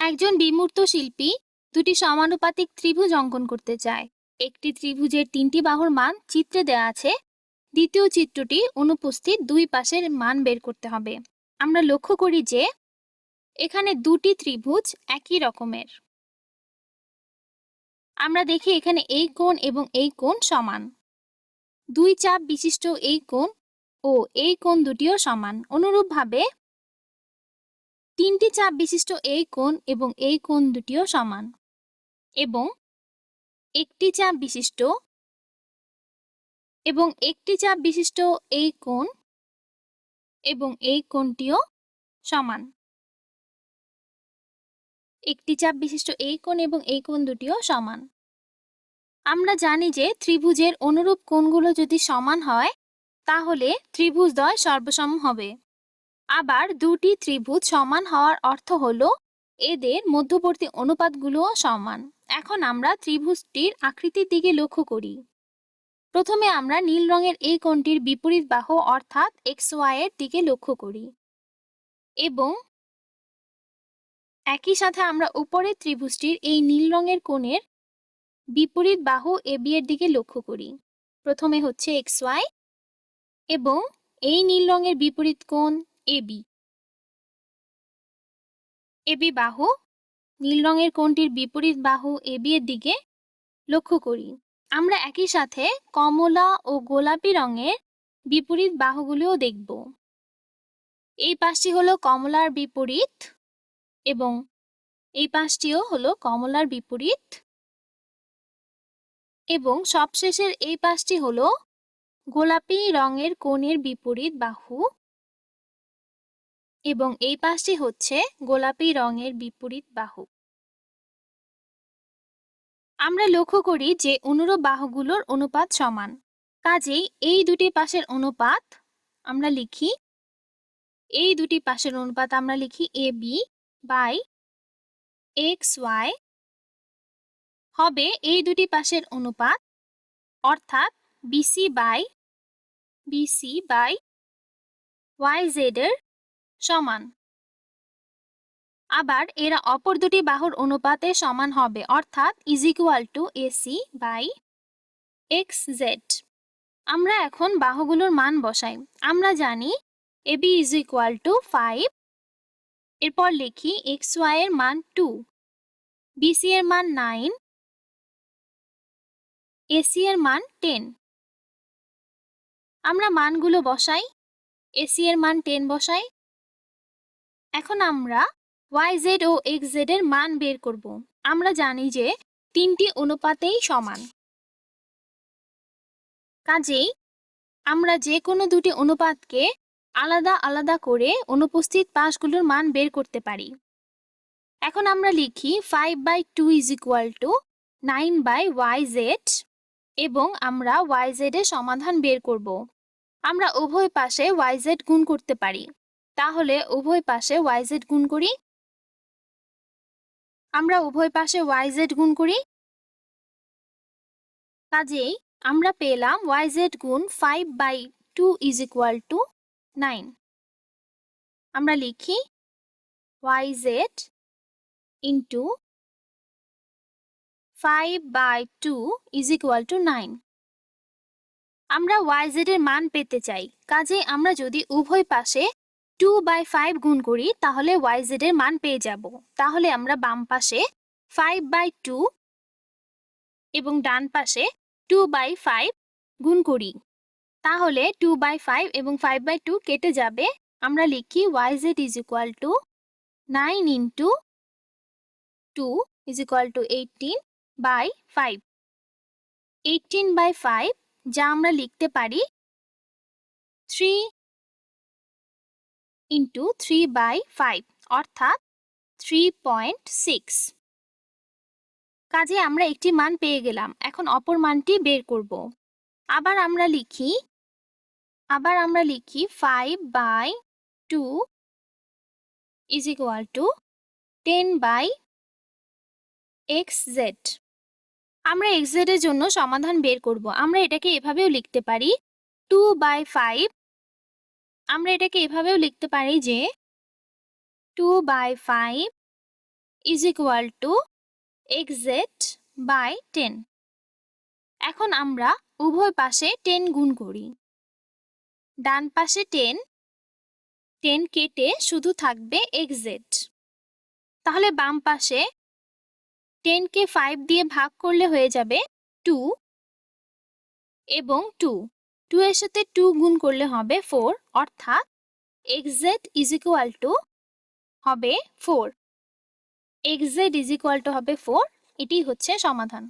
একজন বিমূর্ত শিল্পী দুটি সমানুপাতিক ত্রিভুজ অঙ্কন করতে চায়। একটি ত্রিভুজের তিনটি বাহুর মান চিত্রে দেওয়া আছে। দ্বিতীয় চিত্রটি অনুপস্থিত দুই পাশের মান বের করতে হবে। আমরা লক্ষ্য করি যে এখানে দুটি ত্রিভুজ একই রকমের। আমরা দেখি এখানে এই কোণ এবং এই কোণ সমান। দুই চাপ বিশিষ্ট এই কোণ ও এই কোণ দুটিও সমান। অনুরূপভাবে তিনটি চাপ বিশিষ্ট এই কোণ এবং এই কোণ দুটিও সমান, এবং একটি চাপ বিশিষ্ট এই কোণ এবং এই কোণটিও সমান। একটি চাপ বিশিষ্ট এই কোণ এবং এই কোণ দুটিও সমান। আমরা জানি যে ত্রিভুজের অনুরূপ কোণগুলো যদি সমান হয় তাহলে ত্রিভুজদ্বয় সর্বসম হবে। আবার দুটি ত্রিভুজ সমান হওয়ার অর্থ হলো এদের মধ্যবর্তী অনুপাতগুলোও সমান। এখন আমরা ত্রিভুজটির আকৃতির দিকে লক্ষ্য করি। প্রথমে আমরা নীল রঙের এই কোণটির বিপরীত বাহু অর্থাৎ XY এর দিকে লক্ষ্য করি, এবং একই সাথে আমরা উপরের ত্রিভুজটির এই নীল রঙের কোণের বিপরীত বাহু AB এর দিকে লক্ষ্য করি। প্রথমে হচ্ছে XY এবং এই নীল রঙের বিপরীত কোণ AB। AB বাহু নীল রঙের কোণটির বিপরীত বাহু AB এর দিকে লক্ষ্য করি। আমরা একই সাথে কমলা ও গোলাপি রঙের বিপরীত বাহুগুলিও দেখব। এই পাশটি হলো কমলার বিপরীত এবং এই পাশটিও হলো কমলার বিপরীত, এবং সবশেষের এই পাশটি হলো গোলাপি রঙের কোণের বিপরীত বাহু, এবং এই পাশটি হচ্ছে গোলাপি রঙের বিপরীত বাহু। আমরা লক্ষ্য করি যে অনুরূপ বাহুগুলোর অনুপাত সমান। কাজেই এই দুটি পাশের অনুপাত আমরা লিখি AB বাই XY হবে এই দুটি পাশের অনুপাত, অর্থাৎ BC বাই YZ এর সমান। আবার এরা অপর দুটি বাহুর অনুপাতে সমান হবে, অর্থাৎ AC বাই XZ। আমরা এখন বাহুগুলোর মান বসাই। আমরা জানি AB 5। এরপর লিখি XY এর মান 2, BC এর মান 9, AC এর মান 10। আমরা মানগুলো বসাই। AC এর মান 10 বসাই। এখন আমরা YZ ও XZ এর মান বের করব। আমরা জানি যে তিনটি অনুপাতেই সমান। কাজেই আমরা যে কোনো দুটি অনুপাতকে আলাদা আলাদা করে অনুপস্থিত পাশগুলোর মান বের করতে পারি। এখন আমরা লিখি 5/2 = 9/YZ, এবং আমরা YZ এর সমাধান বের করব। আমরা উভয় পাশে YZ গুণ করতে পারি। তাহলে উভয় পাশে YZ গুণ করি। কাজেই আমরা পেলাম YZ গুণ 5/2 = 9। আমরা লিখি YZ into 5/2 = 9। আমরা YZ এর মান পেতে চাই। কাজেই আমরা যদি উভয় পাশে 2/5 গুণ করি তাহলে YZ এর মান পেয়ে যাব। তাহলে আমরা বাম পাশে 5/2 এবং ডান পাশে 2/5 গুণ করি। তাহলে 2/5 এবং 5/2 কেটে যাবে। আমরা লিখি YZ = 9 into 2 = 18/5। 18/5 যা আমরা লিখতে পারি 3 into 3/5, অর্থাৎ 3.6। কাজে আমরা একটি মান পেয়ে গেলাম। এখন অপর মানটি বের করব। আবার আমরা লিখি 5/2 = 10/XZ। আমরা XZ এর জন্য সমাধান বের করব। আমরা এটাকে এভাবেও লিখতে পারি 2/5। আমরা এটাকে এভাবেও লিখতে পারি যে 2/5 is equal to xz by 10। এখন আমরা উভয় পাশে 10 গুণ করি। ডান পাশে 10, 10 কেটে শুধু থাকবে xz। তাহলে বাম পাশে 10 কে 5 দিয়ে ভাগ করলে হয়ে যাবে 2 এবং 2। 2 এর সাথে 2 গুণ করলে হবে 4, অর্থাৎ xz ইজ ইকুয়াল টু হবে 4। xz ইজ ইকুয়াল টু হবে 4। এটি হচ্ছে সমাধান।